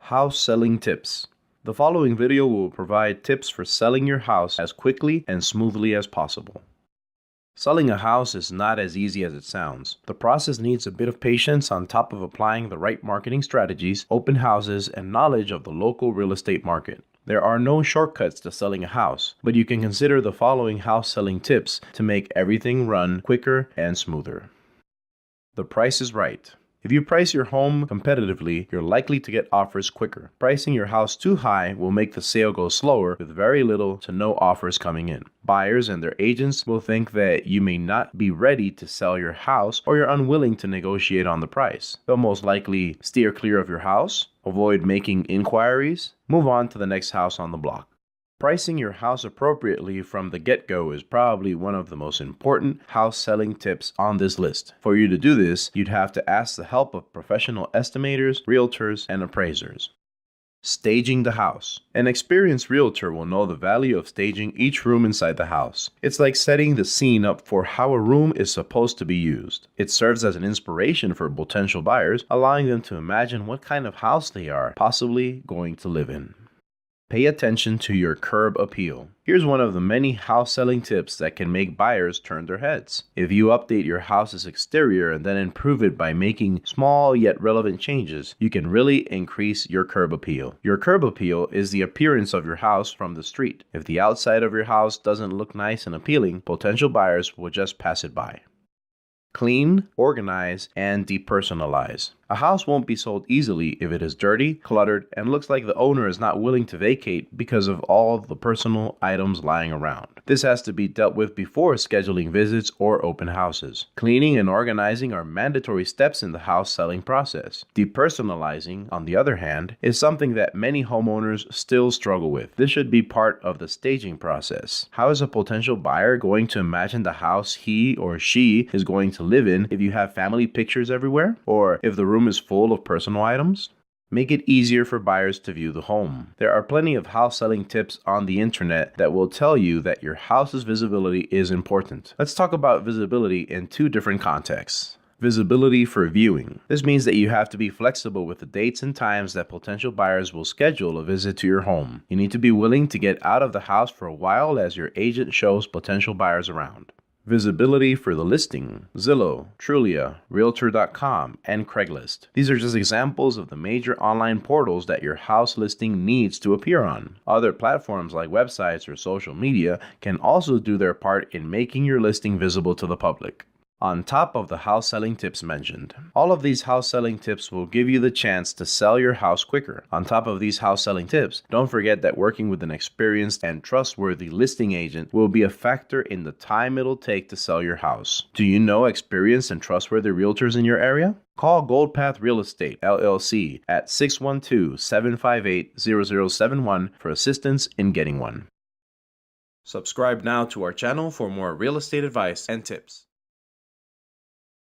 House selling tips. The following video will provide tips for selling your house as quickly and smoothly as possible. Selling a house is not as easy as it sounds. The process needs a bit of patience on top of applying the right marketing strategies, open houses, and knowledge of the local real estate market. There are no shortcuts to selling a house, but you can consider the following house selling tips to make everything run quicker and smoother. The price is right. If you price your home competitively, you're likely to get offers quicker. Pricing your house too high will make the sale go slower with very little to no offers coming in. Buyers and their agents will think that you may not be ready to sell your house or you're unwilling to negotiate on the price. They'll most likely steer clear of your house, avoid making inquiries, move on to the next house on the block. Pricing your house appropriately from the get-go is probably one of the most important house selling tips on this list. For you to do this, you'd have to ask the help of professional estimators, realtors, and appraisers. Staging the house. An experienced realtor will know the value of staging each room inside the house. It's like setting the scene up for how a room is supposed to be used. It serves as an inspiration for potential buyers, allowing them to imagine what kind of house they are possibly going to live in. Pay attention to your curb appeal. Here's one of the many house selling tips that can make buyers turn their heads. If you update your house's exterior and then improve it by making small yet relevant changes, you can really increase your curb appeal. Your curb appeal is the appearance of your house from the street. If the outside of your house doesn't look nice and appealing, potential buyers will just pass it by. Clean, organize, and depersonalize. A house won't be sold easily if it is dirty, cluttered, and looks like the owner is not willing to vacate because of all the personal items lying around. This has to be dealt with before scheduling visits or open houses. Cleaning and organizing are mandatory steps in the house selling process. Depersonalizing, on the other hand, is something that many homeowners still struggle with. This should be part of the staging process. How is a potential buyer going to imagine the house he or she is going to live in if you have family pictures everywhere? Or if the room is full of personal items? Make it easier for buyers to view the home. There are plenty of house selling tips on the internet that will tell you that your house's visibility is important. Let's talk about visibility in two different contexts. Visibility for viewing. This means that you have to be flexible with the dates and times that potential buyers will schedule a visit to your home. You need to be willing to get out of the house for a while as your agent shows potential buyers around. Visibility for the listing. Zillow, Trulia, Realtor.com, and Craigslist. These are just examples of the major online portals that your house listing needs to appear on. Other platforms like websites or social media can also do their part in making your listing visible to the public. On top of the house selling tips mentioned, all of these house selling tips will give you the chance to sell your house quicker. On top of these house selling tips, don't forget that working with an experienced and trustworthy listing agent will be a factor in the time it'll take to sell your house. Do you know experienced and trustworthy realtors in your area? Call Gold Path Real Estate, LLC at 612-758-0071 for assistance in getting one. Subscribe now to our channel for more real estate advice and tips.